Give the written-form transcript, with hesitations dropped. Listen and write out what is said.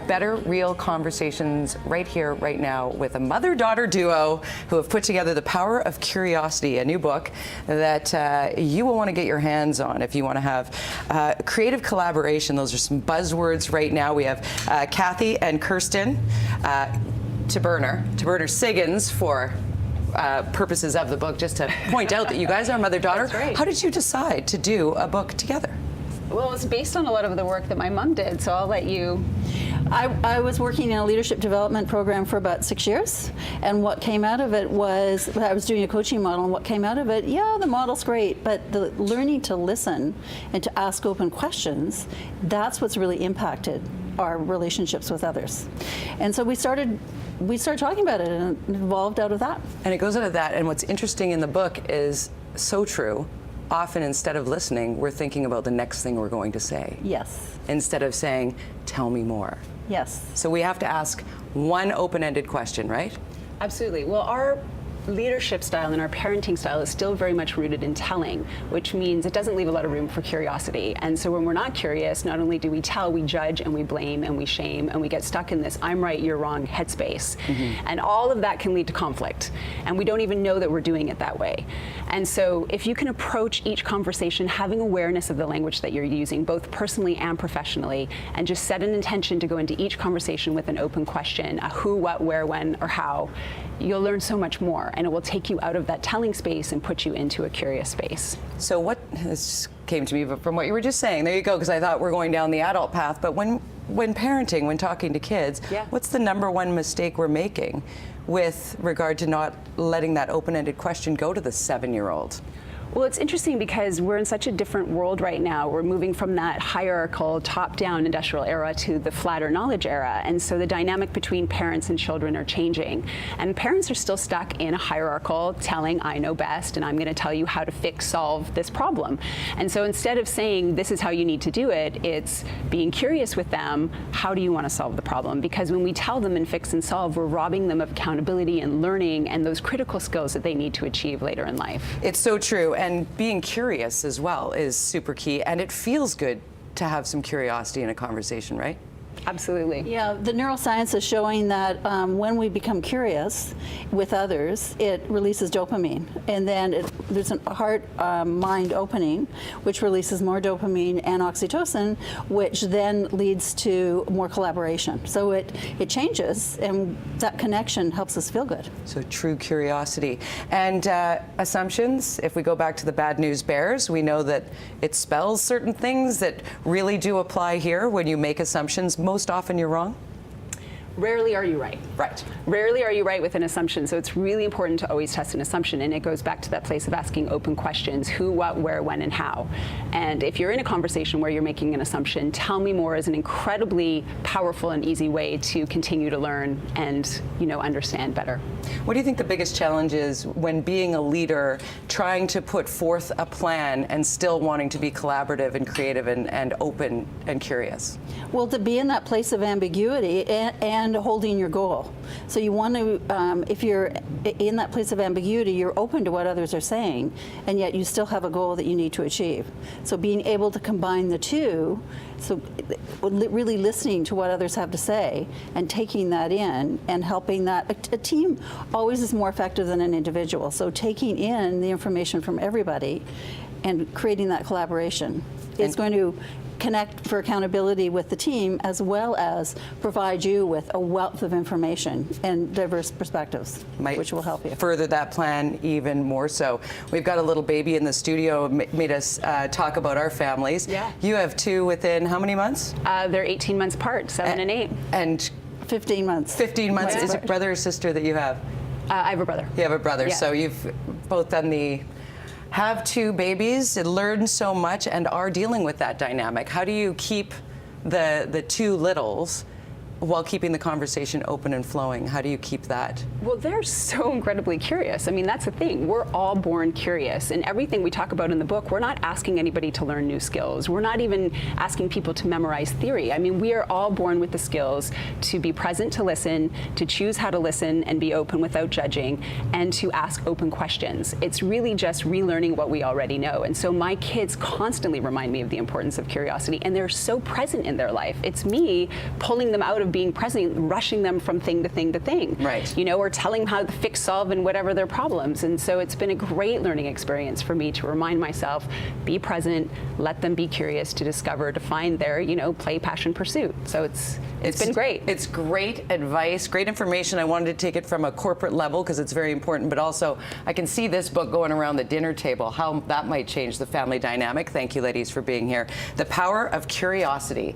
better, real conversations right here, right now, with a mother-daughter duo who have put together The Power of Curiosity, a new book that you will want to get your hands on if you want to have creative collaboration. Those are some buzzwords right now. We have Kathy and Kirsten Taberner Siggins for purposes of the book, just to point out that you guys are mother-daughter. That's right. How did you decide to do a book together? Well, it's based on a lot of the work that my mom did, so I'll let you. I was working in a leadership development program for about 6 years, and what came out of it was, I was doing a coaching model, and what came out of it, yeah, the model's great, but the learning to listen and to ask open questions, that's what's really impacted our relationships with others. And so we started talking about it, and it evolved out of that. And it goes out of that, and what's interesting in the book is so true. Often, instead of listening, we're thinking about the next thing we're going to say. Yes. Instead of saying, tell me more. Yes. So we have to ask one open-ended question, right? Absolutely. Well, our leadership style and our parenting style is still very much rooted in telling, which means it doesn't leave a lot of room for curiosity. And so when we're not curious, not only do we tell, we judge and we blame and we shame and we get stuck in this I'm right, you're wrong headspace. And all of that can lead to conflict. And we don't even know that we're doing it that way. And so if you can approach each conversation having awareness of the language that you're using, both personally and professionally, and just set an intention to go into each conversation with an open question, a who, what, where, when, or how, you'll learn so much more, and it will take you out of that telling space and put you into a curious space. So this came to me from what you were just saying. There you go, because I thought we're going down the adult path. But when parenting, when talking to kids, what's the number one mistake we're making with regard to not letting that open-ended question go to the 7-year-old? Well, it's interesting because we're in such a different world right now. We're moving from that hierarchical, top-down industrial era to the flatter knowledge era. And so the dynamic between parents and children are changing. And parents are still stuck in a hierarchical telling, I know best, and I'm going to tell you how to solve this problem. And so instead of saying, this is how you need to do it, it's being curious with them, how do you want to solve the problem? Because when we tell them and fix and solve, we're robbing them of accountability and learning and those critical skills that they need to achieve later in life. It's so true. And being curious as well is super key, and it feels good to have some curiosity in a conversation, right? Absolutely. Yeah, the neuroscience is showing that when we become curious with others, it releases dopamine. And then there's a heart-mind opening, which releases more dopamine and oxytocin, which then leads to more collaboration. So it changes, and that connection helps us feel good. So true curiosity. And assumptions, if we go back to the bad news bears, we know that it spells certain things that really do apply here. When you make assumptions, most often you're wrong? Rarely are you right. Right. Rarely are you right with an assumption, so it's really important to always test an assumption, and it goes back to that place of asking open questions, who, what, where, when, and how. And if you're in a conversation where you're making an assumption, tell me more is an incredibly powerful and easy way to continue to learn and, understand better. What do you think the biggest challenge is when being a leader, trying to put forth a plan and still wanting to be collaborative and creative and open and curious? Well, to be in that place of ambiguity and holding your goal. So you want to, if you're in that place of ambiguity, you're open to what others are saying, and yet you still have a goal that you need to achieve. So being able to combine the two, so really listening to what others have to say and taking that in and helping that. A team always is more effective than an individual. So taking in the information from everybody and creating that collaboration is going to connect for accountability with the team, as well as provide you with a wealth of information and diverse perspectives, which will help you further that plan even more so. We've got a little baby in the studio, made us talk about our families. Yeah. You have two within how many months? They're 18 months apart, 7 and 8. And 15 months. 15 months. Yeah. Is it brother or sister that you have? I have a brother. You have a brother, Yeah. so you've both done have two babies, learn so much, and are dealing with that dynamic. How do you keep the two littles while keeping the conversation open and flowing? How do you keep that? Well, they're so incredibly curious. I mean, that's the thing. We're all born curious. And everything we talk about in the book, we're not asking anybody to learn new skills. We're not even asking people to memorize theory. I mean, we are all born with the skills to be present, to listen, to choose how to listen and be open without judging, and to ask open questions. It's really just relearning what we already know. And so my kids constantly remind me of the importance of curiosity, and they're so present in their life. It's me pulling them out of of being present, rushing them from thing to thing to thing. Right. You know, or telling them how to fix, solve, and whatever their problems. And so it's been a great learning experience for me to remind myself, be present, let them be curious to discover, to find their, you know, play, passion, pursuit. So it's been great. It's great advice, great information. I wanted to take it from a corporate level because it's very important, but also I can see this book going around the dinner table, how that might change the family dynamic. Thank you, ladies, for being here. The Power of Curiosity.